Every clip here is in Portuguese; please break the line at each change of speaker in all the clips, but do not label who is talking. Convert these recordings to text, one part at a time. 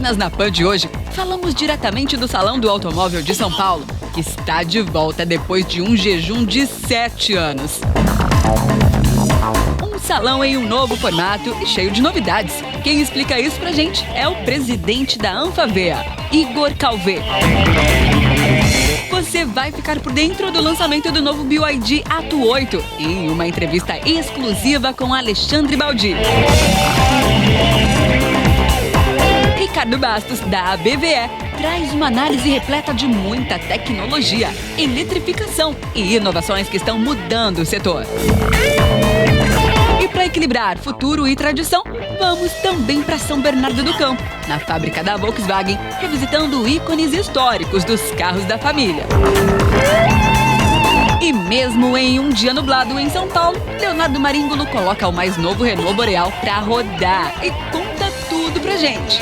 Máquinas na Pan de hoje, falamos diretamente do Salão do Automóvel de São Paulo, que está de volta depois de um jejum de 7 anos. Um salão em um novo formato e cheio de novidades. Quem explica isso pra gente é o presidente da Anfavea, Igor Calvé. Você vai ficar por dentro do lançamento do novo BYD Atto 8 em uma entrevista exclusiva com Alexandre Baldi. Ricardo Bastos, da ABVE, traz uma análise repleta de muita tecnologia, eletrificação e inovações que estão mudando o setor. E para equilibrar futuro e tradição, vamos também para São Bernardo do Campo, na fábrica da Volkswagen, revisitando ícones históricos dos carros da família. E mesmo em um dia nublado em São Paulo, Leonardo Maríngolo coloca o mais novo Renault Boreal para rodar e conta tudo pra gente.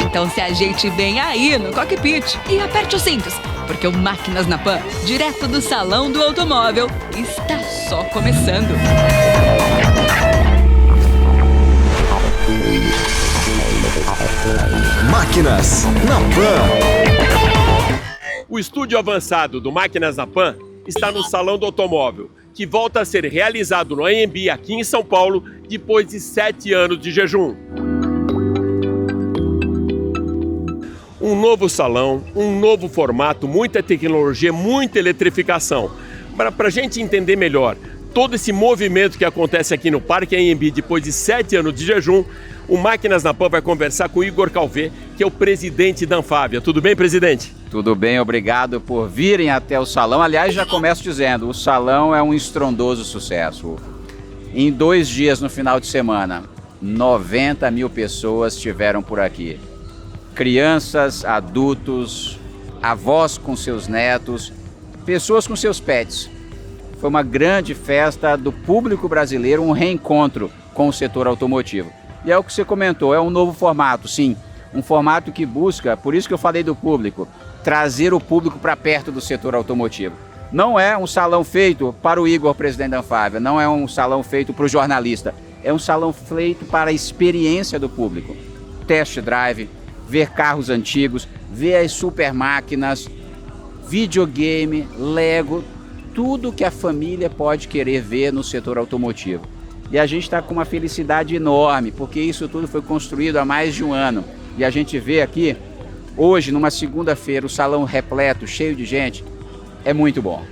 Então se ajeite bem aí no cockpit e aperte os cintos, porque o Máquinas na Pan, direto do Salão do Automóvel, está só começando.
Máquinas na Pan.
O estúdio avançado do Máquinas na Pan está no Salão do Automóvel, que volta a ser realizado no AMB aqui em São Paulo depois de 7 anos de jejum. Um novo salão, um novo formato, muita tecnologia, muita eletrificação. Para a gente entender melhor todo esse movimento que acontece aqui no Parque AMB depois de 7 anos de jejum, o Máquinas na Pan vai conversar com o Igor Calvé, que é o presidente da Anfavea. Tudo bem, presidente?
Tudo bem, obrigado por virem até o salão. Aliás, já começo dizendo, o salão é um estrondoso sucesso. Em 2 dias no final de semana, 90 mil pessoas estiveram por aqui. Crianças, adultos, avós com seus netos, pessoas com seus pets. Foi uma grande festa do público brasileiro, um reencontro com o setor automotivo. E é o que você comentou, é um novo formato, sim. Um formato que busca, por isso que eu falei do público, trazer o público para perto do setor automotivo. Não é um salão feito para o Igor, presidente da Anfavea, não é um salão feito para o jornalista. É um salão feito para a experiência do público. Test drive, ver carros antigos, ver as super máquinas, videogame, Lego, tudo que a família pode querer ver no setor automotivo. E a gente está com uma felicidade enorme, porque isso tudo foi construído há mais de um ano. E a gente vê aqui, hoje, numa segunda-feira, o salão repleto, cheio de gente, é muito bom.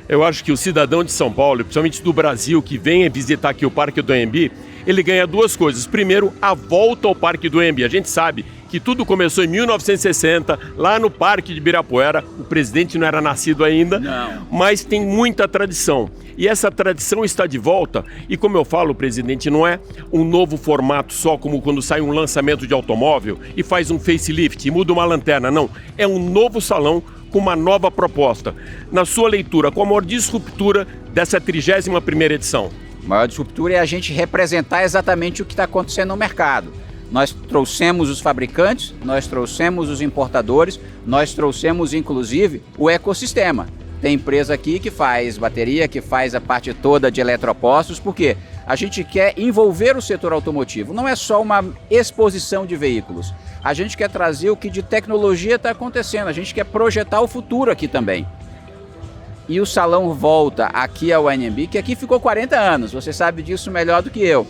Eu acho que o cidadão de São Paulo, principalmente do Brasil, que vem visitar aqui o Parque do AMB, ele ganha 2 coisas. Primeiro, a volta ao Parque do AMB. A gente sabe que tudo começou em 1960, lá no Parque de Ibirapuera. O presidente não era nascido ainda, mas tem muita tradição. E essa tradição está de volta. E como eu falo, presidente, não é um novo formato só como quando sai um lançamento de automóvel e faz um facelift e muda uma lanterna. Não, é um novo salão com uma nova proposta. Na sua leitura, qual a maior disruptura dessa 31ª edição?
A maior disruptura é a gente representar exatamente o que está acontecendo no mercado. Nós trouxemos os fabricantes, nós trouxemos os importadores, nós trouxemos inclusive o ecossistema. Tem empresa aqui que faz bateria, que faz a parte toda de eletropostos, porque a gente quer envolver o setor automotivo. Não é só uma exposição de veículos. A gente quer trazer o que de tecnologia está acontecendo, a gente quer projetar o futuro aqui também. E o salão volta aqui ao AMB, que aqui ficou 40 anos, você sabe disso melhor do que eu.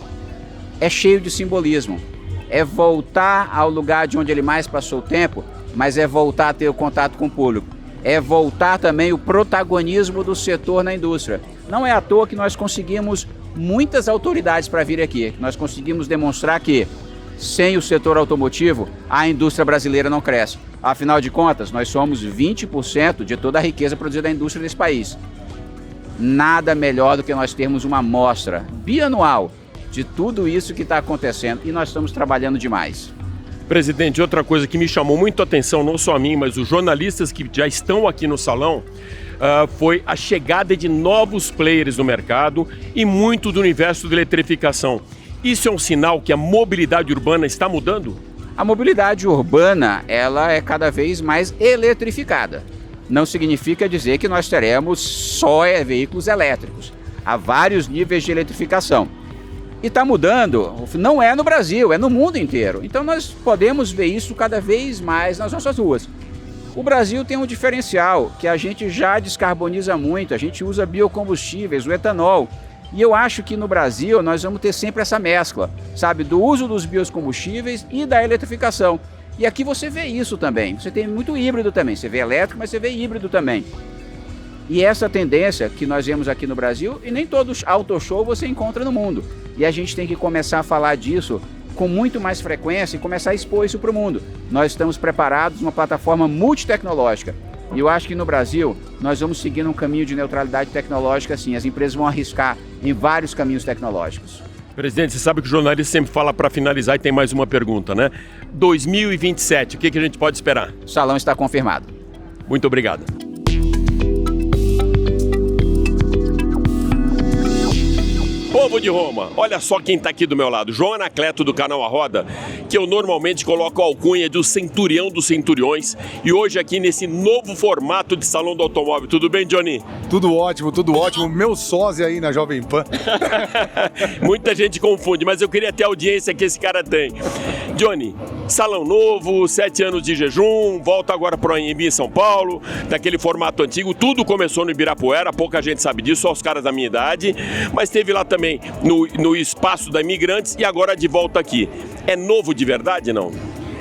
É cheio de simbolismo. É voltar ao lugar de onde ele mais passou o tempo, mas é voltar a ter o contato com o público. É voltar também o protagonismo do setor na indústria. Não é à toa que nós conseguimos muitas autoridades para vir aqui. Nós conseguimos demonstrar que, sem o setor automotivo, a indústria brasileira não cresce. Afinal de contas, nós somos 20% de toda a riqueza produzida na indústria desse país. Nada melhor do que nós termos uma amostra bianual de tudo isso que está acontecendo e nós estamos trabalhando demais.
Presidente, outra coisa que me chamou muito a atenção, não só a mim, mas os jornalistas que já estão aqui no salão, foi a chegada de novos players no mercado e muito do universo da eletrificação. Isso é um sinal que a mobilidade urbana está mudando?
A mobilidade urbana, ela é cada vez mais eletrificada. Não significa dizer que nós teremos só veículos elétricos. Há vários níveis de eletrificação. E está mudando, não é no Brasil, é no mundo inteiro. Então nós podemos ver isso cada vez mais nas nossas ruas. O Brasil tem um diferencial, que a gente já descarboniza muito, a gente usa biocombustíveis, o etanol. E eu acho que no Brasil nós vamos ter sempre essa mescla, sabe, do uso dos biocombustíveis e da eletrificação. E aqui você vê isso também, você tem muito híbrido também, você vê elétrico, mas você vê híbrido também. E essa tendência que nós vemos aqui no Brasil, e nem todo auto show você encontra no mundo. E a gente tem que começar a falar disso com muito mais frequência e começar a expor isso para o mundo. Nós estamos preparados numa plataforma multitecnológica. E eu acho que no Brasil nós vamos seguir um caminho de neutralidade tecnológica assim. As empresas vão arriscar em vários caminhos tecnológicos.
Presidente, você sabe que o jornalista sempre fala para finalizar e tem mais uma pergunta, né? 2027, o que a gente pode esperar?
O salão está confirmado.
Muito obrigado. Povo de Roma, olha só quem está aqui do meu lado, João Anacleto do canal A Roda, que eu normalmente coloco a alcunha do centurião dos centuriões, e hoje aqui nesse novo formato de salão do automóvel. Tudo bem, Johnny?
Tudo ótimo, meu sósia aí na Jovem Pan.
Muita gente confunde, mas eu queria ter a audiência que esse cara tem. Johnny, salão novo, 7 anos de jejum, volta agora para o AMB em São Paulo, daquele formato antigo, tudo começou no Ibirapuera, pouca gente sabe disso, só os caras da minha idade, mas teve lá também no espaço da Imigrantes e agora de volta aqui. É novo de verdade, não?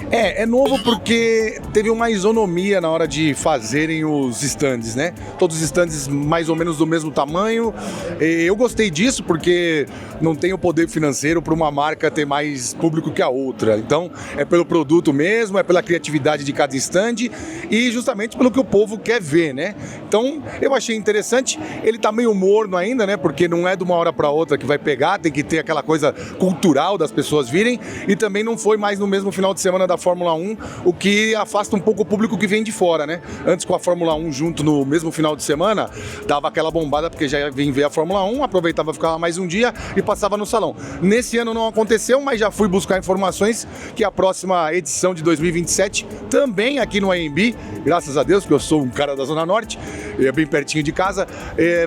É novo porque teve uma isonomia na hora de fazerem os stands, né? Todos os stands mais ou menos do mesmo tamanho. Eu gostei disso porque não tem o poder financeiro para uma marca ter mais público que a outra. Então, é pelo produto mesmo, é pela criatividade de cada stand e justamente pelo que o povo quer ver, né? Então, eu achei interessante. Ele tá meio morno ainda, né? Porque não é de uma hora para outra que vai pegar, tem que ter aquela coisa cultural das pessoas virem e também não foi mais no mesmo final de semana da Fórmula 1, o que afasta um pouco o público que vem de fora, né? Antes com a Fórmula 1 junto no mesmo final de semana, dava aquela bombada porque já vem ver a Fórmula 1, aproveitava, ficava mais um dia e passava no salão. Nesse ano não aconteceu, mas já fui buscar informações que a próxima edição de 2027, também aqui no AMB, graças a Deus, porque eu sou um cara da Zona Norte, é bem pertinho de casa,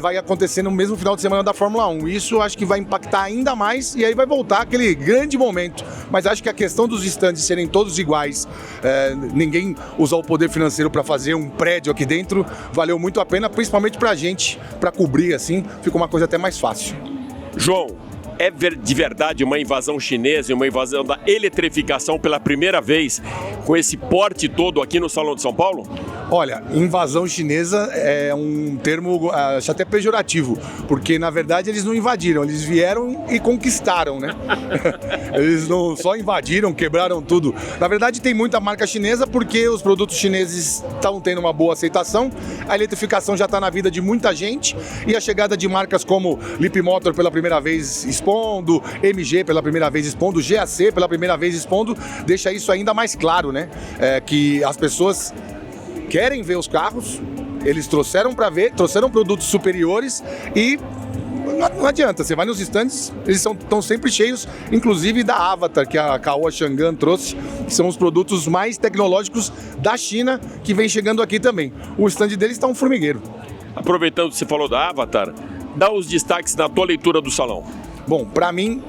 vai acontecer no mesmo final de semana da Fórmula 1. Isso acho que vai impactar ainda mais e aí vai voltar aquele grande momento. Mas acho que a questão dos stands serem todos iguais, ninguém usar o poder financeiro para fazer um prédio aqui dentro, valeu muito a pena, principalmente pra gente, para cobrir assim, fica uma coisa até mais fácil.
João, é de verdade uma invasão chinesa e uma invasão da eletrificação pela primeira vez com esse porte todo aqui no Salão de São Paulo?
Olha, invasão chinesa é um termo acho até pejorativo, porque na verdade eles não invadiram, eles vieram e conquistaram, né? Eles não só invadiram, quebraram tudo. Na verdade tem muita marca chinesa porque os produtos chineses estão tendo uma boa aceitação, a eletrificação já está na vida de muita gente e a chegada de marcas como Leapmotor pela primeira vez expondo, MG pela primeira vez expondo, GAC pela primeira vez expondo, deixa isso ainda mais claro, né? Que as pessoas querem ver os carros, eles trouxeram para ver, trouxeram produtos superiores e não adianta, você vai nos stands, eles estão sempre cheios, inclusive da Avatar, que a Caoa Chang'an trouxe, que são os produtos mais tecnológicos da China, que vem chegando aqui também. O stand deles está um formigueiro.
Aproveitando que você falou da Avatar, dá os destaques na tua leitura do salão.
Bom, para mim,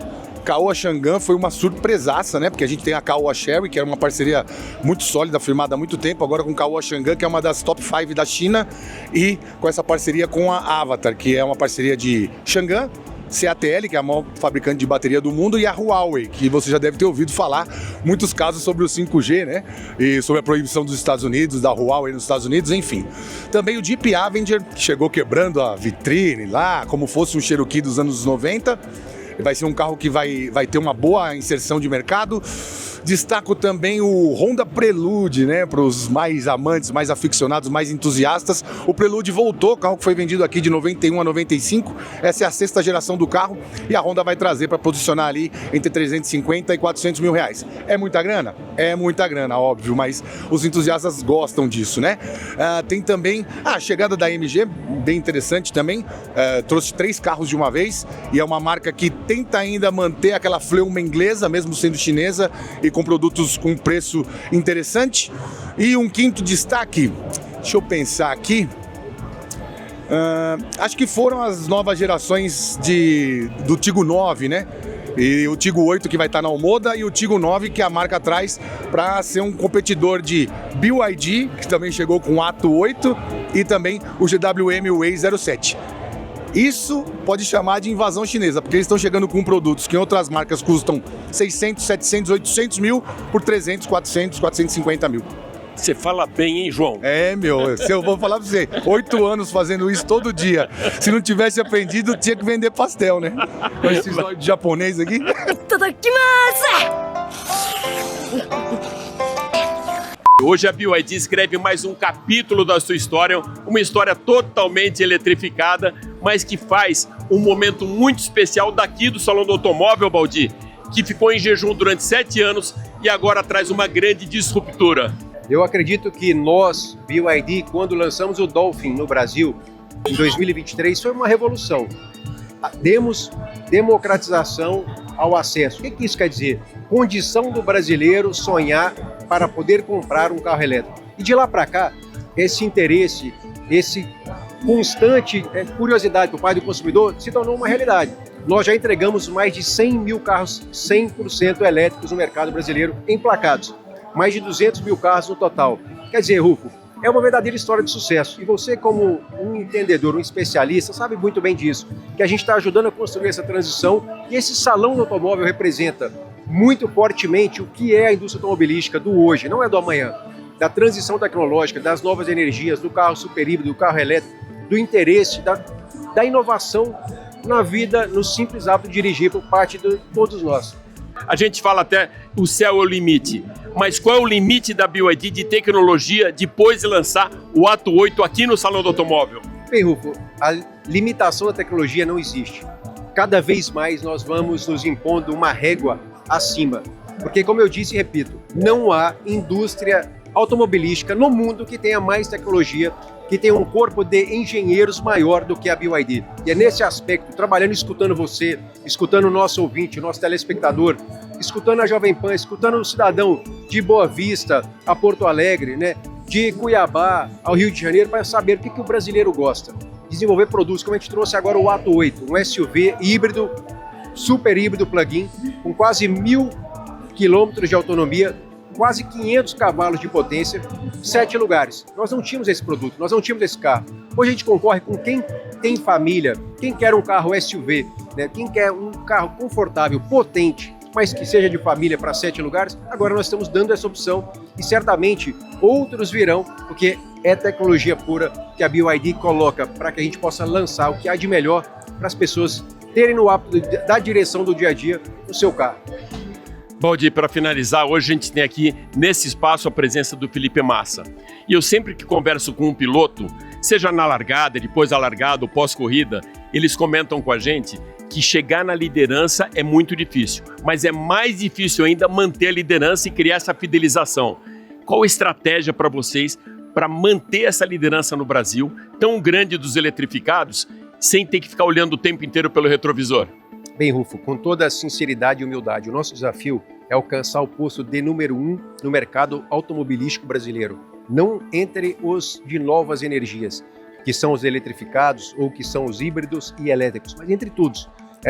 Caoa Chang'an foi uma surpresaça, né? Porque a gente tem a Caoa Chery, que era uma parceria muito sólida, firmada há muito tempo, agora com Caoa Chang'an, que é uma das top 5 da China, e com essa parceria com a Avatar, que é uma parceria de Chang'an, CATL, que é a maior fabricante de bateria do mundo, e a Huawei, que você já deve ter ouvido falar muitos casos sobre o 5G, né? E sobre a proibição dos Estados Unidos, da Huawei nos Estados Unidos, enfim. Também o Jeep Avenger, que chegou quebrando a vitrine lá, como fosse um Cherokee dos anos 90. Vai ser um carro que vai ter uma boa inserção de mercado. Destaco também o Honda Prelude, né? Para os mais amantes, mais aficionados, mais entusiastas. O Prelude voltou, o carro que foi vendido aqui de 91 a 95. Essa é a 6ª geração do carro e a Honda vai trazer para posicionar ali entre 350 e 400 mil reais. É muita grana? É muita grana, óbvio, mas os entusiastas gostam disso, né? Tem também a chegada da MG, bem interessante também. Trouxe 3 carros de uma vez e é uma marca que tenta ainda manter aquela fleuma inglesa, mesmo sendo chinesa, e com produtos com preço interessante. E um quinto destaque, deixa eu pensar aqui, acho que foram as novas gerações do Tiggo 9, né? E o Tiggo 8 que vai estar na Omoda e o Tiggo 9 que a marca traz para ser um competidor de BYD, que também chegou com o Atto 8, e também o GWM Way 07. Isso pode chamar de invasão chinesa, porque eles estão chegando com produtos que em outras marcas custam 600, 700, 800 mil por 300, 400, 450 mil.
Você fala bem, hein, João?
Se eu vou falar pra você, 8 anos fazendo isso todo dia. Se não tivesse aprendido, tinha que vender pastel, né? Com esses olhos de japonês aqui.
Hoje a BYD escreve mais um capítulo da sua história, uma história totalmente eletrificada, mas que faz um momento muito especial daqui do Salão do Automóvel, Baldi, que ficou em jejum durante 7 anos e agora traz uma grande disruptura.
Eu acredito que nós, BYD, quando lançamos o Dolphin no Brasil, em 2023, foi uma revolução. Demos democratização ao acesso. O que isso quer dizer? Condição do brasileiro sonhar para poder comprar um carro elétrico. E de lá para cá, esse interesse, esse constante curiosidade por parte do consumidor se tornou uma realidade. Nós já entregamos mais de 100 mil carros 100% elétricos no mercado brasileiro emplacados. Mais de 200 mil carros no total. Quer dizer, Rufo, é uma verdadeira história de sucesso. E você, como um entendedor, um especialista, sabe muito bem disso, que a gente está ajudando a construir essa transição e esse salão do automóvel representa muito fortemente o que é a indústria automobilística do hoje, não é do amanhã, da transição tecnológica, das novas energias, do carro superhíbrido, do carro elétrico, do interesse, da inovação na vida, no simples hábito de dirigir por parte de todos nós.
A gente fala até o céu é o limite, mas qual é o limite da BYD de tecnologia depois de lançar o Atto 8 aqui no Salão do Automóvel?
Bem, Rufo, a limitação da tecnologia não existe. Cada vez mais nós vamos nos impondo uma régua acima, porque, como eu disse e repito, não há indústria automobilística no mundo que tenha mais tecnologia, que tenha um corpo de engenheiros maior do que a BYD. E é nesse aspecto, trabalhando, escutando você, escutando o nosso ouvinte, o nosso telespectador, escutando a Jovem Pan, escutando o cidadão de Boa Vista a Porto Alegre, né, de Cuiabá ao Rio de Janeiro, para saber o que o brasileiro gosta. Desenvolver produtos, como a gente trouxe agora o Atto 8, um SUV híbrido, super híbrido plug-in, com quase 1000 quilômetros de autonomia, quase 500 cavalos de potência, 7 lugares. Nós não tínhamos esse produto, nós não tínhamos esse carro. Hoje a gente concorre com quem tem família, quem quer um carro SUV, né? Quem quer um carro confortável, potente, mas que seja de família para 7 lugares. Agora nós estamos dando essa opção e certamente outros virão, porque é tecnologia pura que a BYD coloca para que a gente possa lançar o que há de melhor para as pessoas terem no hábito da direção do dia a dia o seu carro.
Baldi, para finalizar, hoje a gente tem aqui nesse espaço a presença do Felipe Massa. E eu sempre que converso com um piloto, seja na largada, depois da largada ou pós-corrida, eles comentam com a gente que chegar na liderança é muito difícil, mas é mais difícil ainda manter a liderança e criar essa fidelização. Qual a estratégia para vocês para manter essa liderança no Brasil, tão grande dos eletrificados, sem ter que ficar olhando o tempo inteiro pelo retrovisor?
Bem, Rufo, com toda a sinceridade e humildade, o nosso desafio é alcançar o posto de número 1 no mercado automobilístico brasileiro. Não entre os de novas energias, que são os eletrificados ou que são os híbridos e elétricos, mas entre todos.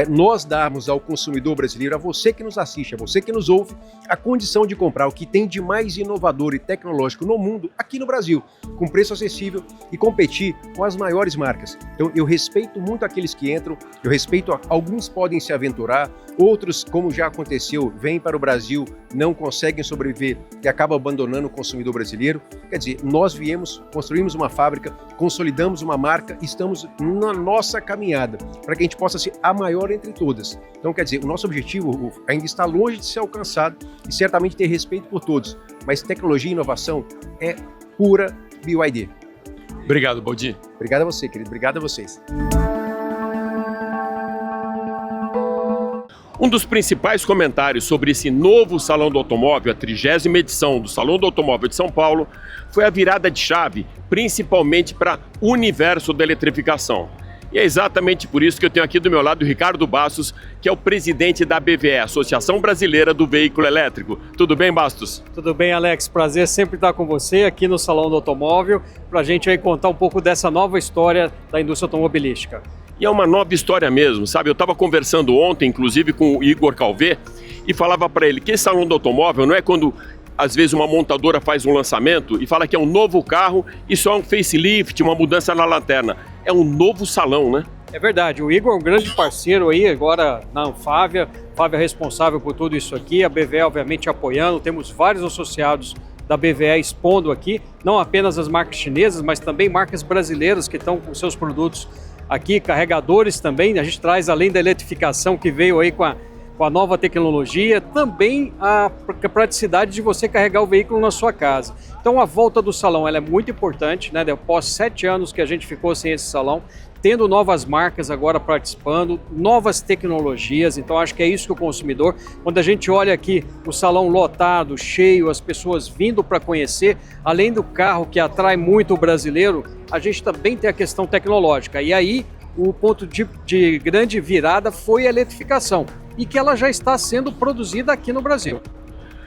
Nós darmos ao consumidor brasileiro, a você que nos assiste, a você que nos ouve, a condição de comprar o que tem de mais inovador e tecnológico no mundo, aqui no Brasil, com preço acessível e competir com as maiores marcas. Então eu respeito muito aqueles que entram, eu respeito, alguns podem se aventurar, outros, como já aconteceu, vêm para o Brasil, não conseguem sobreviver e acabam abandonando o consumidor brasileiro. Quer dizer, nós viemos, construímos uma fábrica, consolidamos uma marca, estamos na nossa caminhada para que a gente possa ser a maior entre todas. Então, quer dizer, o nosso objetivo ainda está longe de ser alcançado e certamente ter respeito por todos, mas tecnologia e inovação é pura BYD.
Obrigado, Baldi.
Obrigado a você, querido. Obrigado a vocês.
Um dos principais comentários sobre esse novo Salão do Automóvel, a 30ª edição do Salão do Automóvel de São Paulo, foi a virada de chave, principalmente para o universo da eletrificação. E é exatamente por isso que eu tenho aqui do meu lado o Ricardo Bastos, que é o presidente da ABVE, Associação Brasileira do Veículo Elétrico. Tudo bem, Bastos?
Tudo bem, Alex. Prazer sempre estar com você aqui no Salão do Automóvel, para a gente aí contar um pouco dessa nova história da indústria automobilística.
E é uma nova história mesmo, sabe? Eu estava conversando ontem, inclusive, com o Igor Calvé, e falava para ele que esse salão do automóvel não é quando, às vezes, uma montadora faz um lançamento e fala que é um novo carro e só um facelift, uma mudança na lanterna. É um novo salão, né?
É verdade, o Igor é um grande parceiro aí agora na Anfávia. Fábio é responsável por tudo isso aqui, a BVE obviamente apoiando, temos vários associados da BVE expondo aqui, não apenas as marcas chinesas, mas também marcas brasileiras que estão com seus produtos aqui, carregadores também. A gente traz, além da eletrificação que veio aí com a nova tecnologia, também a praticidade de você carregar o veículo na sua casa. Então a volta do salão ela é muito importante, né? Após 7 anos que a gente ficou sem esse salão, tendo novas marcas agora participando, novas tecnologias, então acho que é isso que o consumidor, quando a gente olha aqui o salão lotado, cheio, as pessoas vindo para conhecer, além do carro que atrai muito o brasileiro, a gente também tem a questão tecnológica. E aí o ponto de grande virada foi a eletrificação, e que ela já está sendo produzida aqui no Brasil.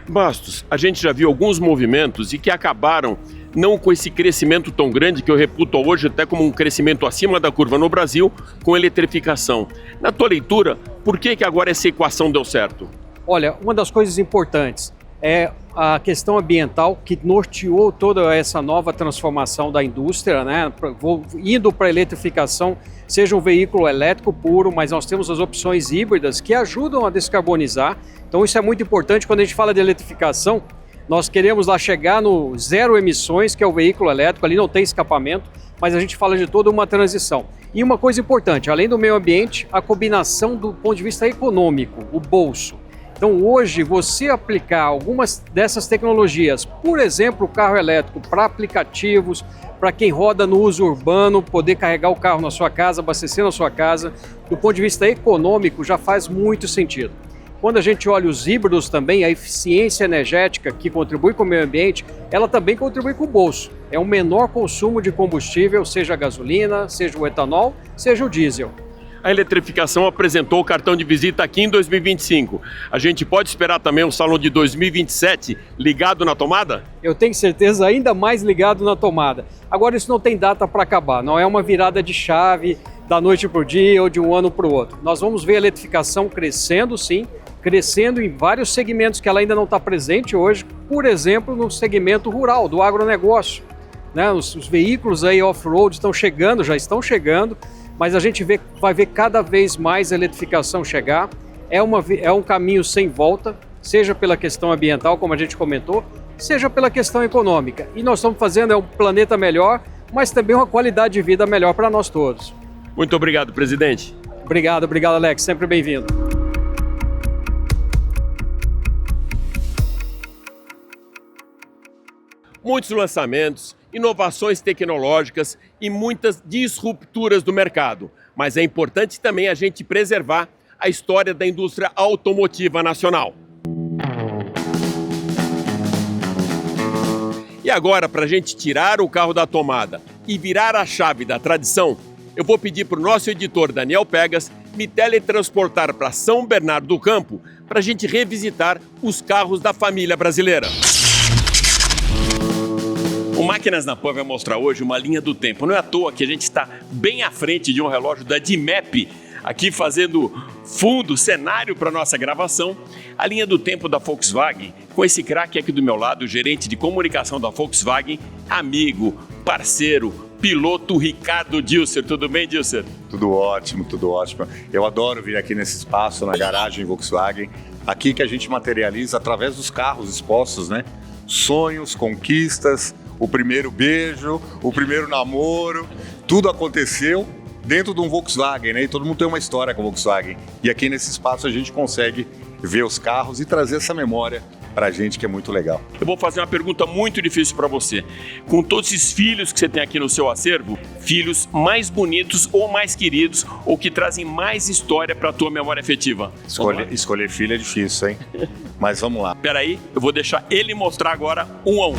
Bastos, a gente já viu alguns movimentos e que acabaram não com esse crescimento tão grande que eu reputo hoje até como um crescimento acima da curva no Brasil, com eletrificação. Na tua leitura, por que agora essa equação deu certo?
Olha, uma das coisas importantes é a questão ambiental que norteou toda essa nova transformação da indústria, né? Indo para a eletrificação, seja um veículo elétrico puro, mas nós temos as opções híbridas que ajudam a descarbonizar. Então isso é muito importante quando a gente fala de eletrificação. Nós queremos lá chegar no zero emissões, que é o veículo elétrico, ali não tem escapamento, mas a gente fala de toda uma transição. E uma coisa importante, além do meio ambiente, a combinação do ponto de vista econômico, o bolso. Então hoje você aplicar algumas dessas tecnologias, por exemplo, o carro elétrico para aplicativos, para quem roda no uso urbano, poder carregar o carro na sua casa, abastecer na sua casa, do ponto de vista econômico já faz muito sentido. Quando a gente olha os híbridos também, a eficiência energética que contribui com o meio ambiente, ela também contribui com o bolso. É um menor consumo de combustível, seja a gasolina, seja o etanol, seja o diesel.
A eletrificação apresentou o cartão de visita aqui em 2025. A gente pode esperar também um salão de 2027 ligado na tomada?
Eu tenho certeza ainda mais ligado na tomada. Agora isso não tem data para acabar, não é uma virada de chave da noite para o dia ou de um ano para o outro. Nós vamos ver a eletrificação crescendo sim, crescendo em vários segmentos que ela ainda não está presente hoje, por exemplo, no segmento rural, do agronegócio. Né? Os veículos aí off-road estão chegando, já estão chegando, mas a gente vai ver cada vez mais a eletrificação chegar. É um caminho sem volta, seja pela questão ambiental, como a gente comentou, seja pela questão econômica. E nós estamos fazendo um planeta melhor, mas também uma qualidade de vida melhor para nós todos.
Muito obrigado, presidente.
Obrigado, Alex. Sempre bem-vindo.
Muitos lançamentos, inovações tecnológicas e muitas disrupturas do mercado. Mas é importante também a gente preservar a história da indústria automotiva nacional. E agora, para a gente tirar o carro da tomada e virar a chave da tradição, eu vou pedir para o nosso editor Daniel Pegas me teletransportar para São Bernardo do Campo para a gente revisitar os carros da família brasileira. O Máquinas na Pan vai mostrar hoje uma linha do tempo. Não é à toa que a gente está bem à frente de um relógio da DIMEP, aqui fazendo fundo, cenário para a nossa gravação. A linha do tempo da Volkswagen, com esse craque aqui do meu lado, o gerente de comunicação da Volkswagen, amigo, parceiro, piloto Ricardo Dilser. Tudo bem, Dilser?
Tudo ótimo, tudo ótimo. Eu adoro vir aqui nesse espaço, na garagem Volkswagen. Aqui que a gente materializa através dos carros expostos, né? Sonhos, conquistas, o primeiro beijo, o primeiro namoro, tudo aconteceu dentro de um Volkswagen, né? E todo mundo tem uma história com o Volkswagen. E aqui nesse espaço a gente consegue ver os carros e trazer essa memória pra gente, que é muito legal.
Eu vou fazer uma pergunta muito difícil para você. Com todos esses filhos que você tem aqui no seu acervo, filhos mais bonitos ou mais queridos, ou que trazem mais história para a tua memória afetiva?
Escolher filho é difícil, hein? Mas vamos lá.
Peraí, eu vou deixar ele mostrar agora um a um.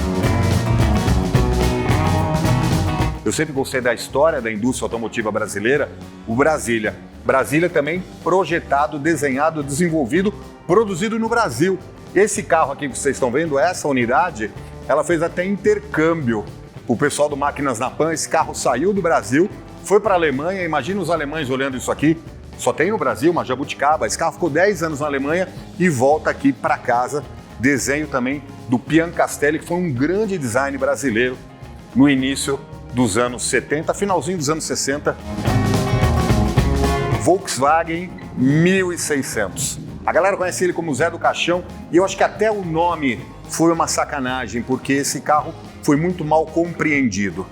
Eu sempre gostei da história da indústria automotiva brasileira, o Brasília. Brasília também projetado, desenhado, desenvolvido, produzido no Brasil. Esse carro aqui que vocês estão vendo, essa unidade, ela fez até intercâmbio. O pessoal do Máquinas na Pan, esse carro saiu do Brasil, foi para a Alemanha, imagina os alemães olhando isso aqui, só tem no Brasil, uma jabuticaba. Esse carro ficou 10 anos na Alemanha e volta aqui para casa. Desenho também do Pian Castelli, que foi um grande design brasileiro no início dos anos 70, finalzinho dos anos 60. Volkswagen 1600. A galera conhece ele como Zé do Caixão e eu acho que até o nome foi uma sacanagem, porque esse carro foi muito mal compreendido.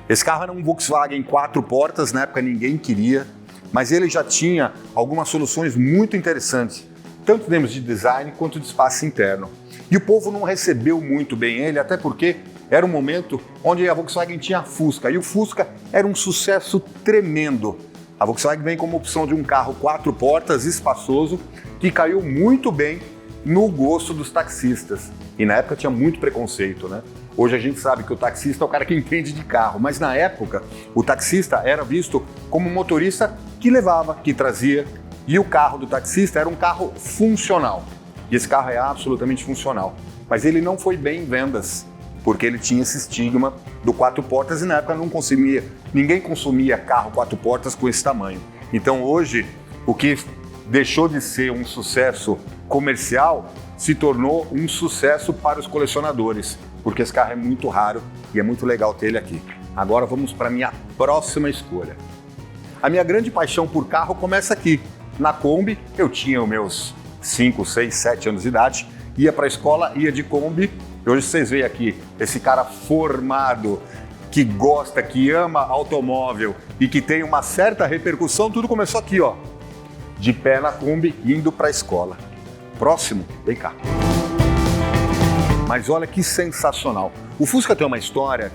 Esse carro era um Volkswagen 4 portas, na época ninguém queria, mas ele já tinha algumas soluções muito interessantes, tanto em termos de design quanto de espaço interno. E o povo não recebeu muito bem ele, até porque era um momento onde a Volkswagen tinha a Fusca, e o Fusca era um sucesso tremendo. A Volkswagen vem como opção de um carro 4 portas, espaçoso, que caiu muito bem no gosto dos taxistas. E na época tinha muito preconceito, né? Hoje a gente sabe que o taxista é o cara que entende de carro, mas na época o taxista era visto como um motorista que levava, que trazia, e o carro do taxista era um carro funcional. E esse carro é absolutamente funcional. Mas ele não foi bem em vendas, porque ele tinha esse estigma do 4 portas e na época ninguém consumia carro 4 portas com esse tamanho. Então hoje, o que deixou de ser um sucesso comercial se tornou um sucesso para os colecionadores, porque esse carro é muito raro e é muito legal ter ele aqui. Agora vamos para a minha próxima escolha. A minha grande paixão por carro começa aqui. Na Kombi, eu tinha os meus 5, 6, 7 anos de idade, ia para a escola, ia de Kombi. E hoje vocês veem aqui esse cara formado, que gosta, que ama automóvel e que tem uma certa repercussão. Tudo começou aqui, ó, de pé na Kombi, indo para a escola. Próximo, vem cá. Mas olha que sensacional. O Fusca tem uma história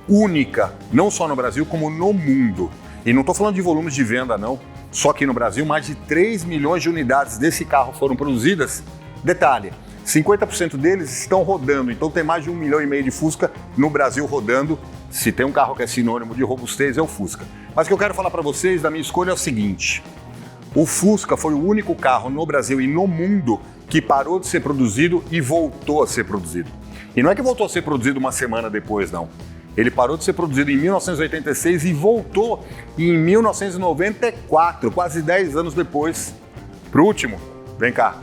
única, não só no Brasil, como no mundo. E não estou falando de volumes de venda, não. Só que no Brasil, mais de 3 milhões de unidades desse carro foram produzidas. Detalhe, 50% deles estão rodando, então tem mais de 1,5 milhão de Fusca no Brasil rodando. Se tem um carro que é sinônimo de robustez, é o Fusca. Mas o que eu quero falar para vocês da minha escolha é o seguinte. O Fusca foi o único carro no Brasil e no mundo que parou de ser produzido e voltou a ser produzido. E não é que voltou a ser produzido uma semana depois, não. Ele parou de ser produzido em 1986 e voltou em 1994, quase 10 anos depois. Pro último, vem cá.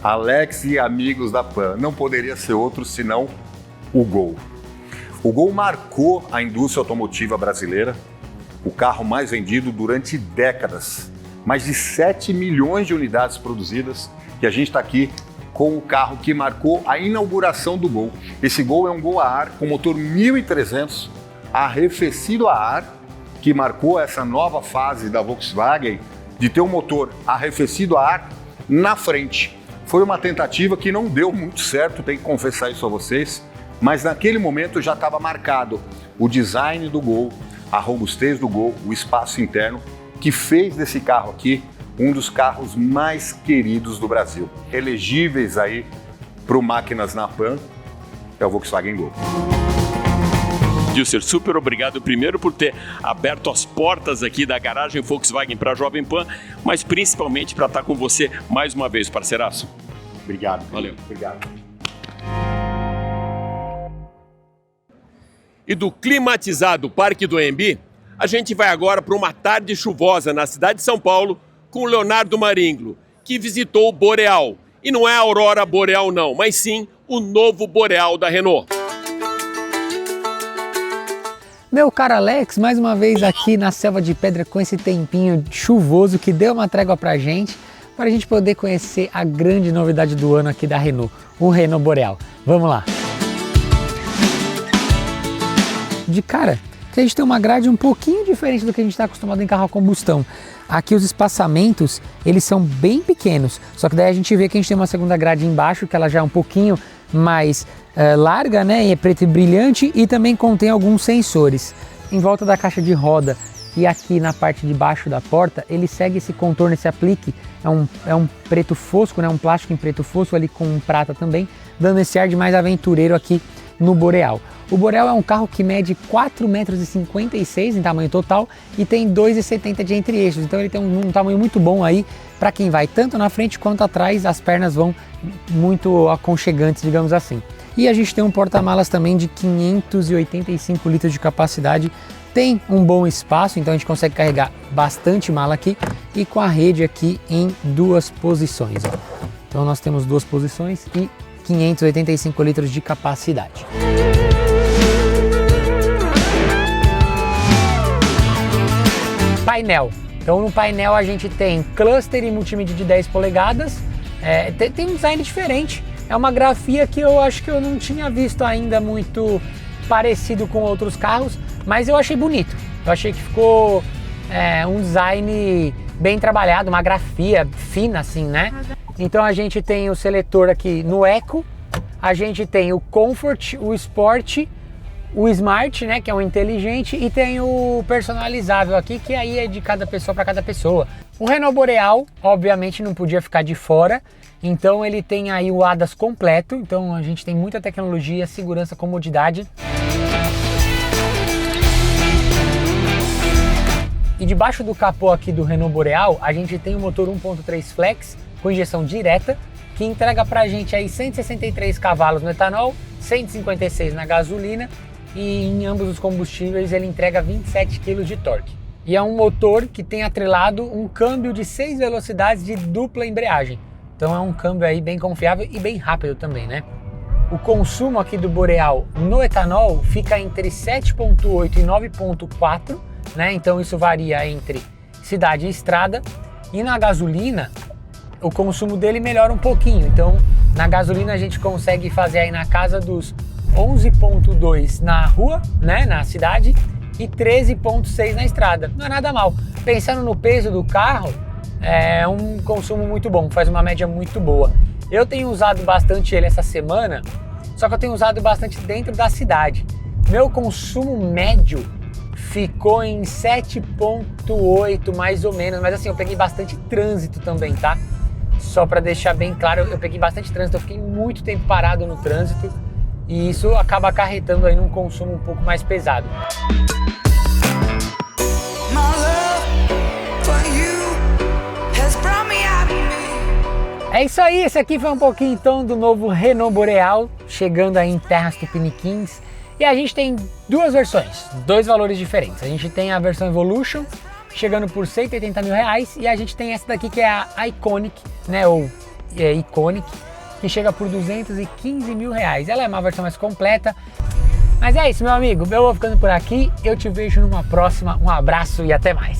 Alex e amigos da Pan, não poderia ser outro senão o Gol. O Gol marcou a indústria automotiva brasileira, o carro mais vendido durante décadas. Mais de 7 milhões de unidades produzidas e a gente está aqui com o carro que marcou a inauguração do Gol. Esse Gol é um Gol a ar com motor 1300, arrefecido a ar, que marcou essa nova fase da Volkswagen de ter um motor arrefecido a ar na frente. Foi uma tentativa que não deu muito certo, tenho que confessar isso a vocês, mas naquele momento já estava marcado o design do Gol, a robustez do Gol, o espaço interno, que fez desse carro aqui um dos carros mais queridos do Brasil. Elegíveis aí para o Máquinas na Pan é o Volkswagen Gol.
Dilcer, super obrigado primeiro por ter aberto as portas aqui da garagem Volkswagen para a Jovem Pan, mas principalmente para estar com você mais uma vez, parceiraço.
Obrigado.
Valeu.
Obrigado.
E do climatizado Parque do AMB, a gente vai agora para uma tarde chuvosa na cidade de São Paulo com o Leonardo Maringlo, que visitou o Boreal. E não é a Aurora Boreal não, mas sim o novo Boreal da Renault.
Meu caro Alex, mais uma vez aqui na Selva de Pedra com esse tempinho chuvoso que deu uma trégua pra gente poder conhecer a grande novidade do ano aqui da Renault, o Renault Boreal. Vamos lá! De cara, a gente tem uma grade um pouquinho diferente do que a gente está acostumado em carro a combustão. Aqui os espaçamentos, eles são bem pequenos, só que daí a gente vê que a gente tem uma segunda grade embaixo, que ela já é um pouquinho mais larga, né, é preto e brilhante e também contém alguns sensores. Em volta da caixa de roda e aqui na parte de baixo da porta, ele segue esse contorno, esse aplique, é um preto fosco, né, um plástico em preto fosco ali com um prata também, dando esse ar de mais aventureiro aqui no Boreal. O Boreal é um carro que mede 4,56 m em tamanho total e tem 2,70 m de entre-eixos, então ele tem um tamanho muito bom aí para quem vai tanto na frente quanto atrás, as pernas vão muito aconchegantes, digamos assim. E a gente tem um porta-malas também de 585 litros de capacidade, tem um bom espaço, então a gente consegue carregar bastante mala aqui e com a rede aqui em 2 posições. Ó. Então nós temos 2 posições e 585 litros de capacidade. Painel. Então no painel a gente tem cluster e multimídia de 10 polegadas, tem um design diferente, é uma grafia que eu acho que eu não tinha visto ainda muito parecido com outros carros, mas eu achei bonito, eu achei que ficou um design bem trabalhado, uma grafia fina assim, né? Então a gente tem o seletor aqui no Eco, a gente tem o Comfort, o Sport, o Smart, né, que é o inteligente, e tem o personalizável aqui, que aí é de cada pessoa para cada pessoa. O Renault Boreal, obviamente, não podia ficar de fora, então ele tem aí o ADAS completo, então a gente tem muita tecnologia, segurança, comodidade. E debaixo do capô aqui do Renault Boreal, a gente tem o motor 1.3 Flex com injeção direta, que entrega pra gente aí 163 cavalos no etanol, 156 na gasolina, e em ambos os combustíveis ele entrega 27 kg de torque. E é um motor que tem atrelado um câmbio de 6 velocidades de dupla embreagem. Então é um câmbio aí bem confiável e bem rápido também, né? O consumo aqui do Boreal no etanol fica entre 7,8 e 9,4, né? Então isso varia entre cidade e estrada. E na gasolina, o consumo dele melhora um pouquinho. Então na gasolina a gente consegue fazer aí na casa dos 11,2 na rua, né, na cidade, e 13,6 na estrada. Não é nada mal. Pensando no peso do carro, é um consumo muito bom, faz uma média muito boa. Eu tenho usado bastante ele essa semana, só que eu tenho usado bastante dentro da cidade. Meu consumo médio ficou em 7,8 mais ou menos, mas assim, eu peguei bastante trânsito também, tá? Só para deixar bem claro, eu peguei bastante trânsito, eu fiquei muito tempo parado no trânsito, e isso acaba acarretando aí num consumo um pouco mais pesado. É isso aí, esse aqui foi um pouquinho então do novo Renault Boreal, chegando aí em terras tupiniquins. E a gente tem 2 versões, 2 valores diferentes. A gente tem a versão Evolution, chegando por R$180 mil, e a gente tem essa daqui que é a Iconic, né, ou Iconic, que chega por R$215 mil. Ela é uma versão mais completa. Mas é isso, meu amigo, eu vou ficando por aqui, eu te vejo numa próxima, um abraço e até mais.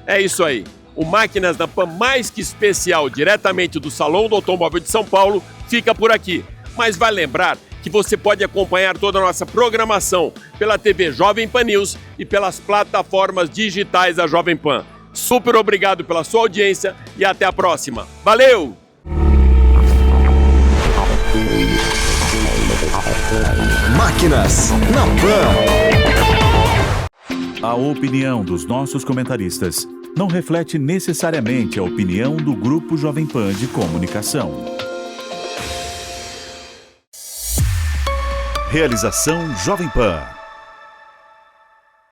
É isso aí. O Máquinas na Pan mais que especial, diretamente do Salão do Automóvel de São Paulo, fica por aqui. Mas vai lembrar que você pode acompanhar toda a nossa programação pela TV Jovem Pan News e pelas plataformas digitais da Jovem Pan. Super obrigado pela sua audiência e até a próxima. Valeu!
Máquinas na Pan.
A opinião dos nossos comentaristas não reflete necessariamente a opinião do Grupo Jovem Pan de Comunicação. Realização Jovem Pan.